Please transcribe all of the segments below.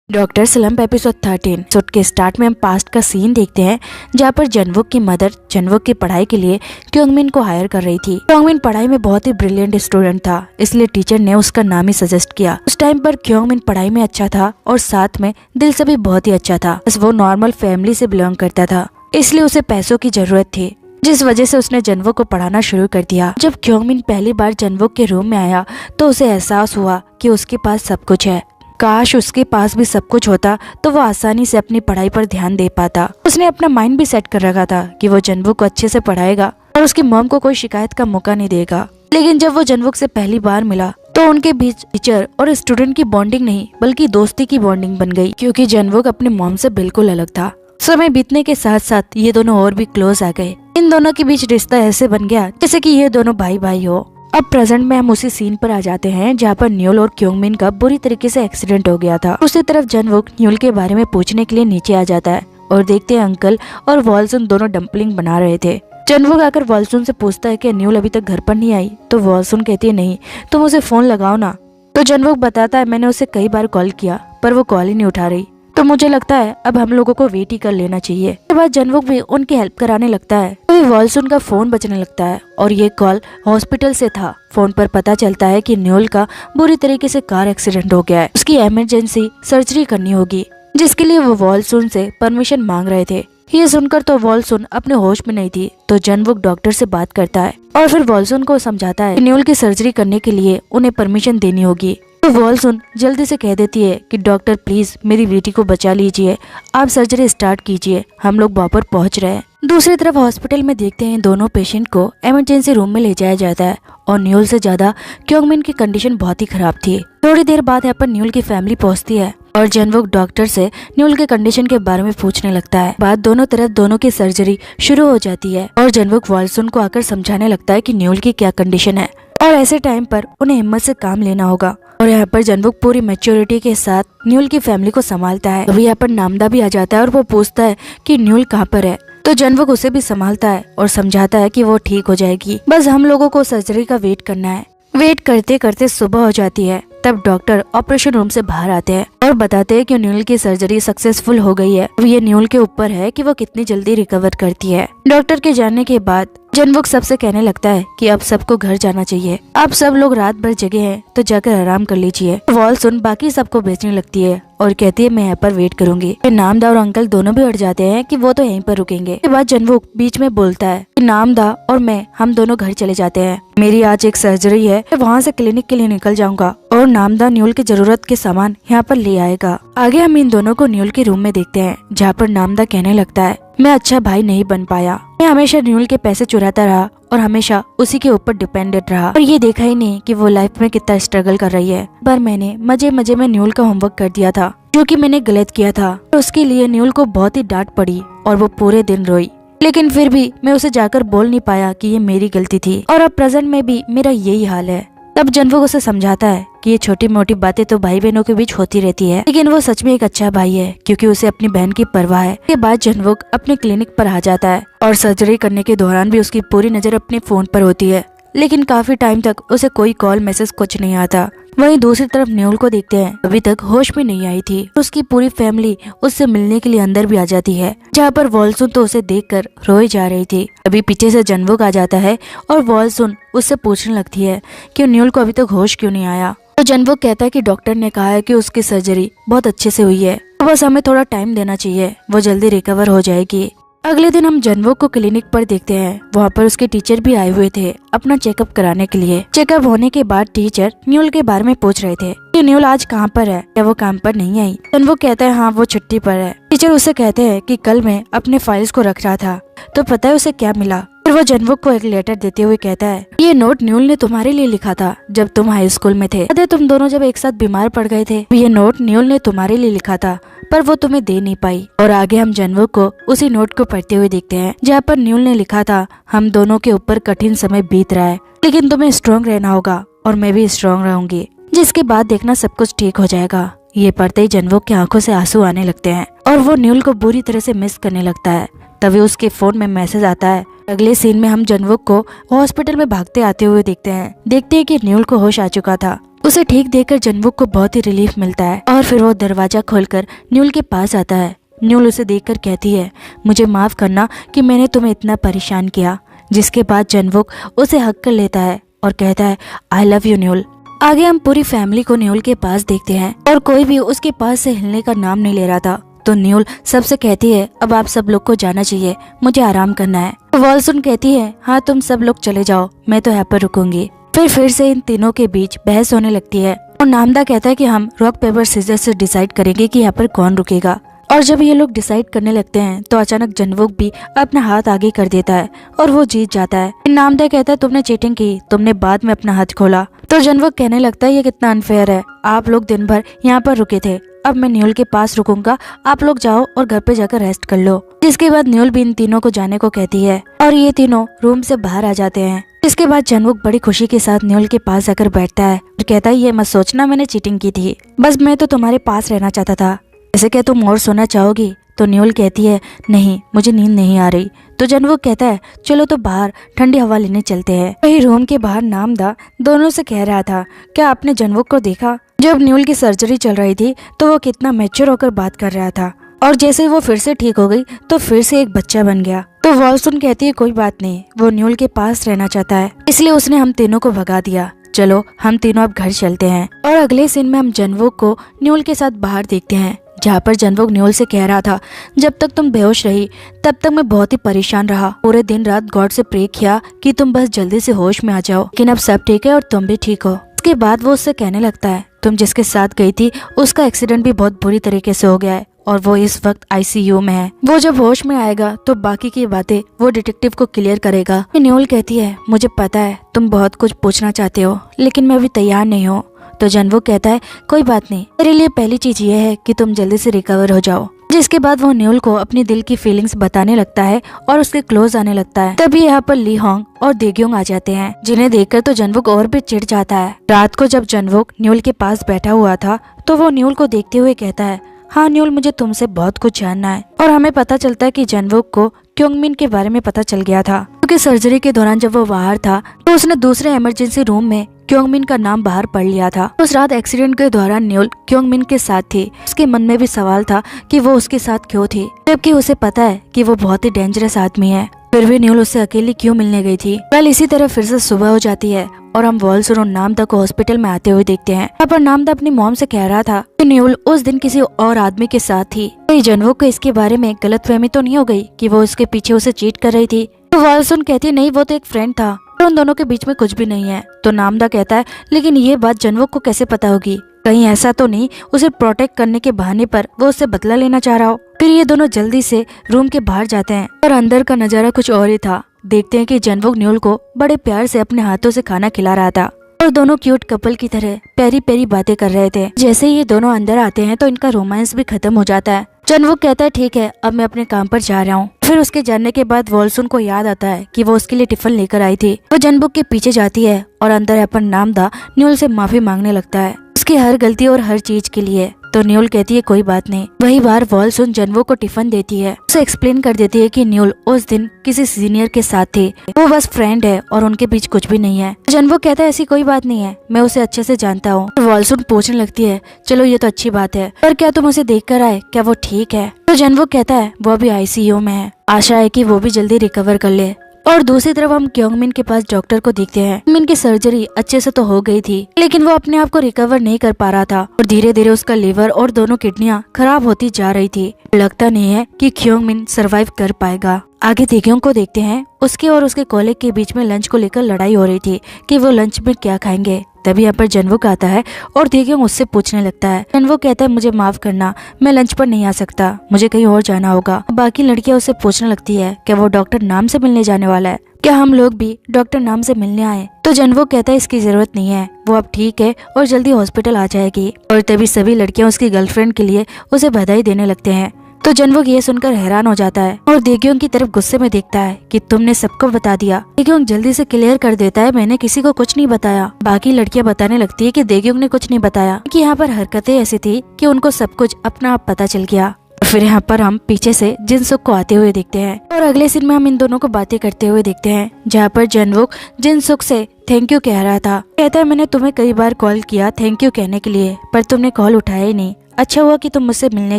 Doctor slump episode 13 episode के start में हम पास्ट का सीन देखते हैं जहाँ पर जनवुक की मदर जनवुक की पढ़ाई के लिए क्योंगमिन को हायर कर रही थी। क्योंगमिन पढ़ाई में बहुत ही ब्रिलियंट स्टूडेंट था, इसलिए टीचर ने उसका नाम ही सजेस्ट किया। उस टाइम पर क्योंगमिन पढ़ाई में अच्छा था और साथ में दिल से भी बहुत ही अच्छा था। बस वो नॉर्मल फैमिली से बिलोंग करता था, इसलिए उसे पैसों की जरूरत थी, जिस वजह से उसने जनवुक को पढ़ाना शुरू कर दिया। जब क्योंगमिन पहली बार जनवुक के रूम में आया तो उसे एहसास हुआ कि उसके पास सब कुछ है। काश उसके पास भी सब कुछ होता तो वो आसानी से अपनी पढ़ाई पर ध्यान दे पाता। उसने अपना माइंड भी सेट कर रखा था कि वो जनवुक को अच्छे से पढ़ाएगा और उसकी मॉम को कोई शिकायत का मौका नहीं देगा। लेकिन जब वो जनवुक से पहली बार मिला तो उनके बीच टीचर और स्टूडेंट की बॉन्डिंग नहीं बल्कि दोस्ती की बॉन्डिंग बन गई, क्योंकि जनवुक अपनी मॉम से बिल्कुल अलग था। समय बीतने के साथ साथ ये दोनों और भी क्लोज आ गए। इन दोनों के बीच रिश्ता ऐसे बन गया जैसे कि ये दोनों भाई भाई हो। अब प्रेजेंट में हम उसी सीन पर आ जाते हैं जहाँ पर न्यूल और क्योंगमिन का बुरी तरीके से एक्सीडेंट हो गया था। दूसरी तरफ जनवुक न्यूल के बारे में पूछने के लिए नीचे आ जाता है और देखते हैं अंकल और वॉल्सन दोनों डम्पलिंग बना रहे थे। जनवुक आकर वॉल्सन से पूछता है कि न्यूल अभी तक घर पर नहीं आई, तो वॉल्सन कहती है नहीं, तुम उसे फोन लगाओ ना। तो जनवुक बताता है मैंने उसे कई बार कॉल किया पर वो कॉल ही नहीं उठा रही, तो मुझे लगता है अब हम लोगों को वेट ही कर लेना चाहिए। उसके बाद जनवुक भी उनकी हेल्प कराने लगता है। तो वॉल्सन का फोन बजने लगता है और ये कॉल हॉस्पिटल से था। फोन पर पता चलता है कि न्यूल का बुरी तरीके से कार एक्सीडेंट हो गया है, उसकी इमरजेंसी सर्जरी करनी होगी, जिसके लिए वो वॉल्सन से परमिशन मांग रहे थे। ये सुनकर तो वॉल्सन अपने होश में नहीं थी, तो जनवुक डॉक्टर से बात करता है और फिर वॉल्सन को समझाता है कि न्यूल की सर्जरी करने के लिए उन्हें परमिशन देनी होगी। तो वॉल्सन जल्दी से कह देती है कि डॉक्टर प्लीज मेरी बेटी को बचा लीजिए, आप सर्जरी स्टार्ट कीजिए, हम लोग वहाँ पर पहुँच रहे हैं। दूसरी तरफ हॉस्पिटल में देखते हैं दोनों पेशेंट को इमरजेंसी रूम में ले जाया जाता है और न्यूल से ज्यादा क्योंगमिन की कंडीशन बहुत ही खराब थी। थोड़ी देर बाद यहाँ पर न्यूल की फैमिली पहुँचती है और जनवुक डॉक्टर से न्यूल के कंडीशन के बारे में पूछने लगता है। बाद दोनों तरफ दोनों की सर्जरी शुरू हो जाती है और जनवुक वॉल्सन को आकर समझाने लगता है कि न्यूल की क्या कंडीशन है और ऐसे टाइम पर उन्हें हिम्मत से काम लेना होगा। और यहाँ पर जनवुक पूरी मैच्योरिटी के साथ न्यूल की फैमिली को संभालता है। अभी यहाँ पर नामदा भी आ जाता है और वो पूछता है कि न्यूल कहाँ पर है, तो जनवुक उसे भी संभालता है और समझाता है कि वो ठीक हो जाएगी, बस हम लोगों को सर्जरी का वेट करना है। वेट करते करते सुबह हो जाती है। तब डॉक्टर ऑपरेशन रूम से बाहर आते हैं और बताते हैं कि न्यूल की सर्जरी सक्सेसफुल हो गई है। अब ये न्यूल के ऊपर है कि वो कितनी जल्दी रिकवर करती है। डॉक्टर के जाने के बाद जनवुक सबसे कहने लगता है कि अब सबको घर जाना चाहिए, अब सब लोग रात भर जगे हैं तो जाकर आराम कर लीजिए। वॉल्सन बाकी सबको भेजने लगती है और कहती है मैं यहाँ पर वेट करूंगी। फिर नामदा और अंकल दोनों भी अड़ जाते हैं कि वो तो यहीं पर रुकेंगे। इसके बाद जनवुक बीच में बोलता है कि नामदा और मैं हम दोनों घर चले जाते हैं, मेरी आज एक सर्जरी है, मैं वहाँ से क्लिनिक के लिए निकल जाऊंगा और नामदा न्यूल की जरूरत के सामान यहाँ पर ले आएगा। आगे हम इन दोनों को न्यूल के रूम में देखते हैं जहाँ पर नामदा कहने लगता है मैं अच्छा भाई नहीं बन पाया, मैं हमेशा न्यूल के पैसे चुराता रहा और हमेशा उसी के ऊपर डिपेंडेंट रहा और ये देखा ही नहीं कि वो लाइफ में कितना स्ट्रगल कर रही है। पर मैंने मजे मजे में न्यूल का होमवर्क कर दिया था जो कि मैंने गलत किया था, तो उसके लिए न्यूल को बहुत ही डांट पड़ी और वो पूरे दिन रोई। लेकिन फिर भी मैं उसे जाकर बोल नहीं पाया कि ये मेरी गलती थी और अब प्रेजेंट में भी मेरा यही हाल है। तब जनवुक उसे समझाता है कि ये छोटी मोटी बातें तो भाई बहनों के बीच होती रहती है, लेकिन वो सच में एक अच्छा भाई है क्योंकि उसे अपनी बहन की परवाह है। के बाद जनवुक अपने क्लिनिक पर आ जाता है और सर्जरी करने के दौरान भी उसकी पूरी नजर अपने फोन पर होती है, लेकिन काफी टाइम तक उसे कोई कॉल मैसेज कुछ नहीं आता। वहीं दूसरी तरफ न्यूल को देखते हैं, अभी तक होश में नहीं आई थी। उसकी पूरी फैमिली उससे मिलने के लिए अंदर भी आ जाती है, जहाँ पर वॉल्सन तो उसे देखकर रोई जा रही थी। अभी पीछे से जनवुक आ जाता है और वॉल्सन उससे पूछने लगती है कि न्यूल को अभी तक होश क्यों नहीं आया। तो जनवुक कहता है कि डॉक्टर ने कहा है कि उसकी सर्जरी बहुत अच्छे से हुई है, तो बस हमें थोड़ा टाइम देना चाहिए, वो जल्दी रिकवर हो जाएगी। अगले दिन हम जनवुक को क्लिनिक पर देखते हैं। वहाँ पर उसके टीचर भी आए हुए थे अपना चेकअप कराने के लिए। चेकअप होने के बाद टीचर न्यूल के बारे में पूछ रहे थे कि न्यूल आज कहाँ पर है, क्या वो काम पर नहीं आई। जनवुक कहता है हाँ वो छुट्टी पर है। टीचर उसे कहते हैं कि कल मैं अपने फाइल्स को रख रहा था, तो पता है उसे क्या मिला। फिर वो जनवुक को एक लेटर देते हुए कहता है ये नोट न्यूल ने तुम्हारे लिए लिखा था जब तुम हाई स्कूल में थे, याद है तुम दोनों जब एक साथ बीमार पड़ गए थे, ये नोट न्यूल ने तुम्हारे लिए लिखा था पर वो तुम्हें दे नहीं पाई। और आगे हम जनवुक को उसी नोट को पढ़ते हुए देखते हैं जहाँ पर न्यूल ने लिखा था हम दोनों के ऊपर कठिन समय बीत रहा है, लेकिन तुम्हें स्ट्रॉन्ग रहना होगा और मैं भी स्ट्रॉन्ग रहूंगी, जिसके बाद देखना सब कुछ ठीक हो जाएगा। ये पढ़ते ही जनवुक की आंखों से आंसू आने लगते हैं और वो न्यूल को बुरी तरह से मिस करने लगता है। तभी उसके फोन में मैसेज आता है। अगले सीन में हम जनवुक को हॉस्पिटल में भागते आते हुए देखते हैं कि न्यूल को होश आ चुका था। उसे ठीक देखकर जनवुक को बहुत ही रिलीफ मिलता है और फिर वो दरवाजा खोलकर न्यूल के पास आता है। न्यूल उसे देखकर कहती है, मुझे माफ करना कि मैंने तुम्हें इतना परेशान किया। जिसके बाद जनवुक उसे हक कर लेता है और कहता है, आई लव यू न्यूल। आगे हम पूरी फैमिली को न्यूल के पास देखते हैं और कोई भी उसके पास से हिलने का नाम नहीं ले रहा था। तो न्यूल सबसे कहती है, अब आप सब लोग को जाना चाहिए, मुझे आराम करना है। वॉल्सुन कहती है, हाँ तुम सब लोग चले जाओ, मैं तो यहाँ पर रुकूंगी। फिर से इन तीनों के बीच बहस होने लगती है और नामदा कहता है कि हम रॉक पेपर सीजर से डिसाइड करेंगे कि यहाँ पर कौन रुकेगा। और जब ये लोग डिसाइड करने लगते हैं तो अचानक जनवुक भी अपना हाथ आगे कर देता है और वो जीत जाता है। नामदा कहता है, तुमने चीटिंग की, तुमने बाद में अपना हाथ खोला। तो जनवुक कहने लगता है, ये कितना अनफेयर है, आप लोग दिन भर यहाँ पर रुके थे, अब मैं न्यूल के पास रुकूंगा, आप लोग जाओ और घर पे जाकर रेस्ट कर लो। जिसके बाद न्यूल भी इन तीनों को जाने को कहती है और ये तीनों रूम से बाहर आ जाते हैं। इसके बाद जनवुक बड़ी खुशी के साथ न्यूल के पास जाकर बैठता है और कहता है, ये मत सोचना मैंने चीटिंग की थी, बस मैं तो तुम्हारे पास रहना चाहता था। ऐसे क्या तुम और सोना चाहोगी? तो न्यूल कहती है, नहीं मुझे नींद नहीं आ रही। तो जनवुक कहता है, चलो तो बाहर ठंडी हवा लेने चलते हैं। वही रूम के बाहर नामदा दोनों से कह रहा था, क्या आपने जनवुक को देखा? जब न्यूल की सर्जरी चल रही थी तो वो कितना मैच्योर होकर बात कर रहा था और जैसे वो फिर से ठीक हो गई तो फिर से एक बच्चा बन गया। तो वॉल्सुन कहती है, कोई बात नहीं, वो न्यूल के पास रहना चाहता है, इसलिए उसने हम तीनों को भगा दिया। चलो हम तीनों अब घर चलते हैं। और अगले सीन में हम जनवुक को न्यूल के साथ बाहर देखते हैं, जहाँ पर जनवुक न्यूल से कह रहा था, जब तक तुम बेहोश रही तब तक मैं बहुत ही परेशान रहा, पूरे दिन रात गॉड से प्रे किया कि तुम बस जल्दी से होश में आ जाओ, लेकिन अब सब ठीक है और तुम भी ठीक हो। उसके बाद वो उससे कहने लगता है, तुम जिसके साथ गई थी उसका एक्सीडेंट भी बहुत बुरी तरीके से हो गया है और वो इस वक्त आईसीयू में है। वो जब होश में आएगा तो बाकी की बातें वो डिटेक्टिव को क्लियर करेगा। न्यूल कहती है, मुझे पता है तुम बहुत कुछ पूछना चाहते हो लेकिन मैं अभी तैयार नहीं हूँ। तो जनवुक कहता है, कोई बात नहीं, मेरे लिए पहली चीज ये है कि तुम जल्दी से रिकवर हो जाओ। जिसके बाद वो न्यूल को अपनी दिल की फीलिंग्स बताने लगता है और उसके क्लोज आने लगता है। तभी यहाँ पर ली होंग और देग्योंग आ जाते हैं, जिन्हें देखकर तो जनवुक और भी चिढ़ जाता है। रात को जब जनवुक न्यूल के पास बैठा हुआ था तो वो न्यूल को देखते हुए कहता है, हाँ न्यूल, मुझे तुमसे बहुत कुछ जानना है। और हमें पता चलता है कि जनवुक को क्योंगमिन के बारे में पता चल गया था, क्योंकि सर्जरी के दौरान जब वो बाहर था तो उसने दूसरे इमरजेंसी रूम में क्योंगमिन का नाम बाहर पढ़ लिया था। उस रात एक्सीडेंट के दौरान न्यूल क्योंगमिन के साथ थी। उसके मन में भी सवाल था कि वो उसके साथ क्यों थी, जबकि उसे पता है कि वो बहुत ही डेंजरस आदमी है, फिर भी न्यूल उससे अकेली क्यों मिलने गई थी। कल इसी तरह फिर से सुबह हो जाती है और हम वॉल्सुन और नामदा को हॉस्पिटल में आते हुए देखते हैं। यहाँ पर नामदा अपनी मॉम से कह रहा था कि न्यूल उस दिन किसी और आदमी के साथ थी। कहीं जनवुक को इसके बारे में गलतफहमी तो नहीं हो गई कि वो उसके पीछे उसे चीट कर रही थी। तो वॉल्सुन कहती है, नहीं वो तो एक फ्रेंड था, उन दोनों के बीच में कुछ भी नहीं है। तो नामदा कहता है, लेकिन ये बात जनवुक को कैसे पता होगी? कहीं ऐसा तो नहीं उसे प्रोटेक्ट करने के बहाने पर वो उससे बदला लेना चाह रहा हो। फिर ये दोनों जल्दी से रूम के बाहर जाते हैं और अंदर का नजारा कुछ और ही था। देखते हैं कि जनवुक न्यूल को बड़े प्यार से अपने हाथों से खाना खिला रहा था और दोनों क्यूट कपल की तरह प्यारी प्यारी बातें कर रहे थे। जैसे ही ये दोनों अंदर आते हैं तो इनका रोमांस भी खत्म हो जाता है। जनवुक कहता है, ठीक है अब मैं अपने काम पर जा रहा हूँ। फिर उसके जाने के बाद वॉल्सुन को याद आता है कि वो उसके लिए टिफिन लेकर आई थी। वो जनवुक के पीछे जाती है और अंदर अपन नामदा न्यूल से माफी मांगने लगता है उसकी हर गलती और हर चीज के लिए। तो न्यूल कहती है, कोई बात नहीं। वही बार वॉल्सुन जनवुक को टिफिन देती है, उसे एक्सप्लेन कर देती है कि न्यूल उस दिन किसी सीनियर के साथ थी, वो बस फ्रेंड है और उनके बीच कुछ भी नहीं है। जनवुक कहता है, ऐसी कोई बात नहीं है, मैं उसे अच्छे से जानता हूँ। वॉल्सुन पूछने लगती है, चलो ये तो अच्छी बात है, पर क्या तुम उसे देख कर आए, क्या वो ठीक है? तो जनवुक कहता है, वो अभी आईसीयू में है, आशा है कि वो भी जल्दी रिकवर कर ले। और दूसरी तरफ हम क्योंगमिन के पास डॉक्टर को देखते हैं। क्योंगमिन की सर्जरी अच्छे से तो हो गई थी लेकिन वो अपने आप को रिकवर नहीं कर पा रहा था और धीरे धीरे उसका लिवर और दोनों किडनियां खराब होती जा रही थी। लगता नहीं है कि क्योंगमिन सरवाइव कर पाएगा। आगे देग्योंग को देखते हैं, उसके और उसके कॉलेग के बीच में लंच को लेकर लड़ाई हो रही थी कि वो लंच में क्या खाएंगे। तभी यहाँ पर जनवुक आता है और देग्योंग उससे पूछने लगता है। जनवुक कहता है, मुझे माफ करना, मैं लंच पर नहीं आ सकता, मुझे कहीं और जाना होगा। बाकी लड़कियां उससे पूछने लगती है क्या वो डॉक्टर नाम से मिलने जाने वाला है, क्या हम लोग भी डॉक्टर नाम से मिलने आए। तो जनवुक कहता है, इसकी जरूरत नहीं है, वो अब ठीक है और जल्दी हॉस्पिटल आ जाएगी। और तभी सभी लड़कियां उसकी गर्लफ्रेंड के लिए उसे बधाई देने लगते हैं। तो जनवुक ये सुनकर हैरान हो जाता है और देग्योंग की तरफ गुस्से में देखता है कि तुमने सबको बता दिया। देग्योंग जल्दी से क्लियर कर देता है, मैंने किसी को कुछ नहीं बताया। बाकी लड़कियां बताने लगती है कि देग्योंग ने कुछ नहीं बताया, कि यहाँ पर हरकतें ऐसी थी कि उनको सब कुछ अपना आप पता चल गया। फिर यहाँ पर हम पीछे से जिनसुक को आते हुए देखते हैं और अगले सीन में हम इन दोनों को बातें करते हुए देखते हैं, जहाँ पर जनवुक जिनसुक से थैंक यू कह रहा था। कहता है मैंने तुम्हें कई बार कॉल किया थैंक यू कहने के लिए, पर तुमने कॉल उठाया ही नहीं। अच्छा हुआ कि तुम मुझसे मिलने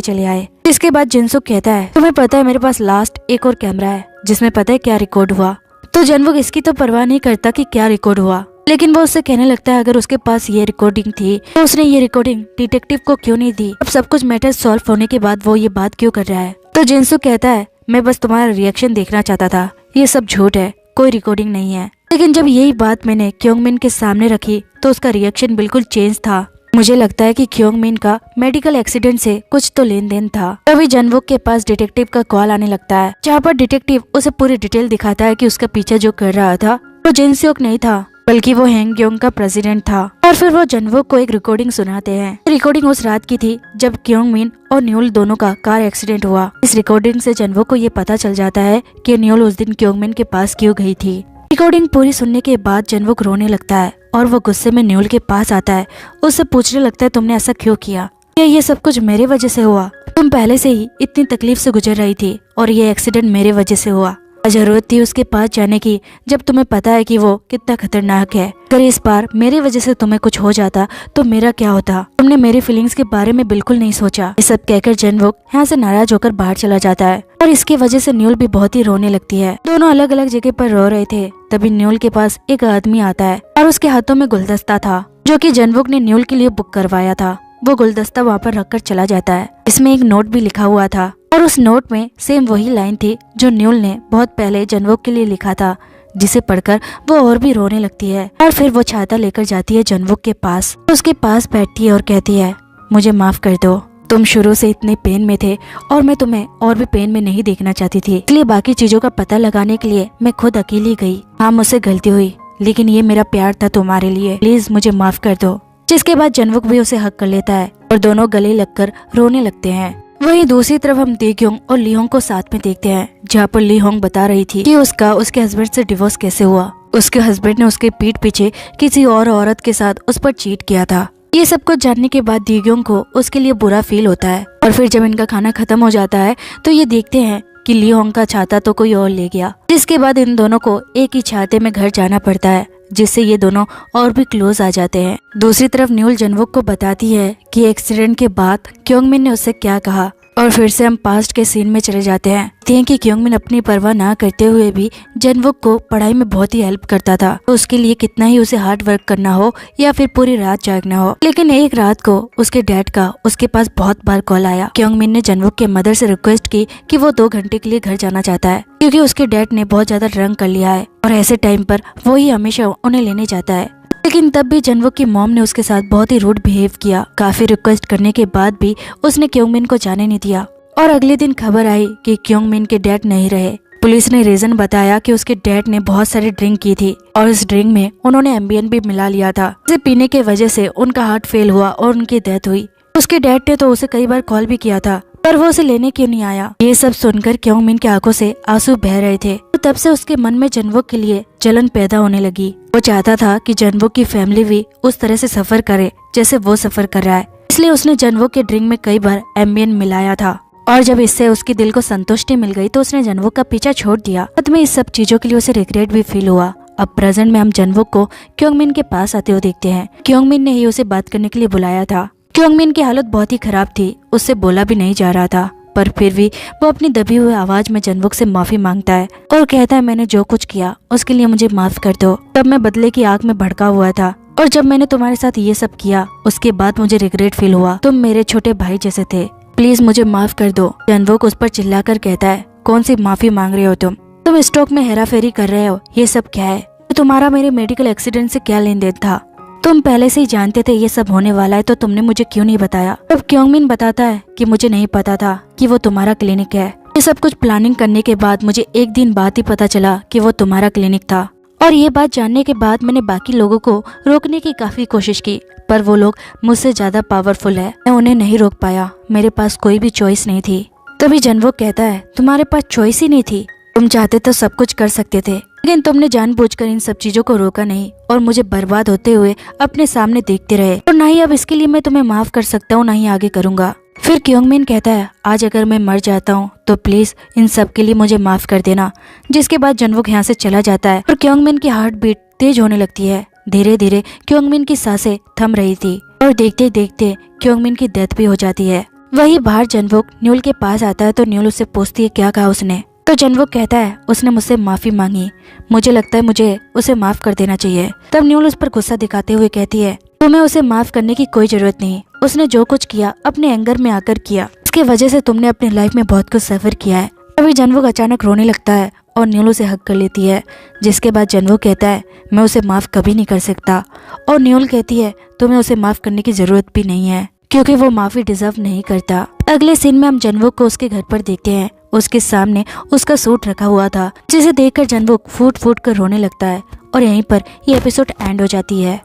चले आए। इसके बाद जिनसुक कहता है तुम्हें पता है मेरे पास लास्ट एक और कैमरा है जिसमें पता है क्या रिकॉर्ड हुआ। तो जनवुक इसकी तो परवाह नहीं करता कि क्या रिकॉर्ड हुआ, लेकिन वो उससे कहने लगता है अगर उसके पास ये रिकॉर्डिंग थी तो उसने ये रिकॉर्डिंग डिटेक्टिव को क्यों नहीं दी। अब सब कुछ मैटर सॉल्व होने के बाद वो ये बात क्यों कर रहा है। तो जिनसुक कहता है मैं बस तुम्हारा रिएक्शन देखना चाहता था, ये सब झूठ है, कोई रिकॉर्डिंग नहीं है। लेकिन जब यही बात मैंने क्योंगमिन के सामने रखी तो उसका रिएक्शन बिल्कुल चेंज था। मुझे लगता है कि क्योंगमिन का मेडिकल एक्सीडेंट से कुछ तो लेन देन था। तभी जनवुक के पास डिटेक्टिव का कॉल आने लगता है, जहाँ पर डिटेक्टिव उसे पूरी डिटेल दिखाता है कि उसका पीछा जो कर रहा था वो जिनसुक नहीं था बल्कि वो हैंगग्योंग का प्रेसिडेंट था। और फिर वो जनवुक को एक रिकॉर्डिंग सुनाते हैं। रिकॉर्डिंग उस रात की थी जब क्योंगमिन और न्यूल दोनों का कार एक्सीडेंट हुआ। इस रिकॉर्डिंग से जनवुक को ये पता चल जाता है कि न्यूल उस दिन क्योंगमिन के पास क्यों गई थी। रिकॉर्डिंग पूरी सुनने के बाद जनवुक रोने लगता है और वो गुस्से में न्यूल के पास आता है। उससे पूछने लगता है तुमने ऐसा क्यों किया, क्या ये सब कुछ मेरे वजह से हुआ? तुम पहले से ही इतनी तकलीफ से गुजर रही थी और ये एक्सीडेंट मेरे वजह से हुआ। जरूरत थी उसके पास जाने की जब तुम्हें पता है कि वो कितना खतरनाक है। अगर इस बार मेरी वजह से तुम्हें कुछ हो जाता तो मेरा क्या होता? तुमने मेरी फीलिंग्स के बारे में बिल्कुल नहीं सोचा। ये सब कहकर जनवुक यहाँ से नाराज होकर बाहर चला जाता है और इसकी वजह से न्यूल भी बहुत ही रोने लगती है। दोनों अलग अलग जगह पर रो रहे थे। तभी न्यूल के पास एक आदमी आता है और उसके हाथों में गुलदस्ता था जो कि जनवुक ने न्यूल के लिए बुक करवाया था। वो गुलदस्ता वहाँ पर रखकर चला जाता है। इसमें एक नोट भी लिखा हुआ था और उस नोट में सेम वही लाइन थी जो न्यूल ने बहुत पहले जनवुक के लिए लिखा था, जिसे पढ़कर वो और भी रोने लगती है। और फिर वो छाता लेकर जाती है जनवुक के पास, उसके पास बैठती है और कहती है मुझे माफ कर दो, तुम शुरू से इतने पेन में थे और मैं तुम्हें और भी पेन में नहीं देखना चाहती थी, इसलिए बाकी चीजों का पता लगाने के लिए मैं खुद अकेली गई। हाँ मुझसे गलती हुई, लेकिन ये मेरा प्यार था तुम्हारे लिए, प्लीज मुझे माफ कर दो। जिसके बाद जनवुक भी उसे हक कर लेता है और दोनों गले लगकर रोने लगते हैं। वहीं दूसरी तरफ हम देग्योंग और लीहोंग को साथ में देखते हैं, जहाँ पर लीहोंग बता रही थी कि उसके हस्बैंड से डिवोर्स कैसे हुआ। उसके हस्बैंड ने उसके पीठ पीछे किसी और औरत के साथ उस पर चीट किया था। ये सब कुछ जानने के बाद देग्योंग को उसके लिए बुरा फील होता है। और फिर जब इनका खाना खत्म हो जाता है तो ये देखते हैं कि लीहोंग का छाता तो कोई और ले गया। जिसके बाद इन दोनों को एक ही छाते में घर जाना पड़ता है, जिससे ये दोनों और भी क्लोज आ जाते हैं। दूसरी तरफ न्यूल जनवुक को बताती है कि एक्सीडेंट के बाद क्योंगमिन ने उससे क्या कहा। और फिर से हम पास्ट के सीन में चले जाते हैं कि क्योंगमिन अपनी परवाह ना करते हुए भी जनवुक को पढ़ाई में बहुत ही हेल्प करता था। तो उसके लिए कितना ही उसे हार्ड वर्क करना हो या फिर पूरी रात जागना हो, लेकिन एक रात को उसके डैड का उसके पास बहुत बार कॉल आया। क्योंगमिन ने जनवुक के मदर से रिक्वेस्ट की कि वो 2 घंटे के लिए घर जाना चाहता है, क्योंकि उसके डैड ने बहुत ज्यादा ड्रंक कर लिया है और ऐसे टाइम पर वो ही हमेशा उन्हें लेने जाता है। लेकिन तब भी जनवुक की मॉम ने उसके साथ बहुत ही रूड बिहेव किया। काफी रिक्वेस्ट करने के बाद भी उसने क्योंगमिन को जाने नहीं दिया। और अगले दिन खबर आई कि क्योंगमिन के डैड नहीं रहे। पुलिस ने रीजन बताया कि उसके डैड ने बहुत सारी ड्रिंक की थी और इस ड्रिंक में उन्होंने एम्बियन भी मिला लिया था, जिसे पीने के वजह से उनका हार्ट फेल हुआ और उनकी डेथ हुई। उसके डैड ने तो उसे कई बार कॉल भी किया था, पर वो उसे लेने क्यों नहीं आया। ये सब सुनकर क्योंगमिन की आंखों से आंसू बह रहे थे। तो तब से उसके मन में जनवुक के लिए जलन पैदा होने लगी। वो चाहता था कि जनवुक की फैमिली भी उस तरह से सफर करे जैसे वो सफर कर रहा है, इसलिए उसने जनवुक के ड्रिंक में कई बार एम्बियन मिलाया था। और जब इससे उसके दिल को संतुष्टि मिल गई तो उसने जनवुक का पीछा छोड़ दिया। अंत में इस सब चीजों के लिए उसे रिग्रेट भी फील हुआ। अब प्रेजेंट में हम जनवुक को क्योंगमिन के पास आते हुए देखते हैं। क्योंगमिन ने ही उसे बात करने के लिए बुलाया था। क्योंगमिन की हालत बहुत ही खराब थी, उससे बोला भी नहीं जा रहा था, पर फिर भी वो अपनी दबी हुई आवाज में जनवुक से माफी मांगता है और कहता है मैंने जो कुछ किया उसके लिए मुझे माफ कर दो। तब मैं बदले की आग में भड़का हुआ था और जब मैंने तुम्हारे साथ ये सब किया उसके बाद मुझे रिग्रेट फील हुआ। तुम मेरे छोटे भाई जैसे थे, प्लीज मुझे माफ कर दो। जनवुक उस पर चिल्लाकर कहता है कौन सी माफी मांग रहे हो तुम स्टॉक में हेराफेरी कर रहे हो, ये सब क्या है? तुम्हारा मेरे मेडिकल एक्सीडेंट से क्या लेन देन था? तुम पहले से ही जानते थे ये सब होने वाला है, तो तुमने मुझे क्यों नहीं बताया? तब क्योंगमिन बताता है कि मुझे नहीं पता था कि वो तुम्हारा क्लिनिक है। ये सब कुछ प्लानिंग करने के बाद मुझे एक दिन बाद ही पता चला कि वो तुम्हारा क्लिनिक था। और ये बात जानने के बाद मैंने बाकी लोगों को रोकने की काफी कोशिश की, पर वो लोग मुझसे ज्यादा पावरफुल है, मैं उन्हें नहीं रोक पाया। मेरे पास कोई भी चॉइस नहीं थी। तभी जनवुक कहता है तुम्हारे पास चॉइस ही नहीं थी, तुम चाहते तो सब कुछ कर सकते थे, लेकिन तुमने जानबूझकर इन सब चीजों को रोका नहीं और मुझे बर्बाद होते हुए अपने सामने देखते रहे। और ना ही अब इसके लिए मैं तुम्हें माफ कर सकता हूँ, ना ही आगे करूँगा। फिर क्योंगमिन कहता है आज अगर मैं मर जाता हूँ तो प्लीज इन सब के लिए मुझे माफ कर देना। जिसके बाद जन्वुक यहाँ से चला जाता है और क्योंगमिन की हार्ट बीट तेज होने लगती है। धीरे धीरे क्योंगमिन की सांसें थम रही थी और देखते देखते क्योंगमिन की डेथ भी हो जाती है। वही बाहर जन्वुक न्यूल के पास आता है तो न्यूल उससे पूछती है क्या कहा उसने। तो जन्वुक कहता है उसने मुझसे माफी मांगी, मुझे लगता है मुझे उसे माफ कर देना चाहिए। तब न्यूल उस पर गुस्सा दिखाते हुए कहती है तुम्हें उसे माफ करने की कोई जरूरत नहीं, उसने जो कुछ किया अपने एंगर में आकर किया, इसकी वजह से तुमने अपनी लाइफ में बहुत कुछ सफर किया है। तभी जन्वुक अचानक रोने लगता है और न्यूल उसे हक कर लेती है। जिसके बाद जन्वुक कहता है मैं उसे माफ कभी नहीं कर सकता और न्यूल कहती है तुम्हें उसे माफ करने की जरूरत भी नहीं है क्योंकि वो माफी डिजर्व नहीं करता। अगले सीन में हम जन्वुक को उसके घर पर देखते हैं। उसके सामने उसका सूट रखा हुआ था जिसे देखकर जन्वुक फूट फूट कर रोने लगता है और यहीं पर ये एपिसोड एंड हो जाती है।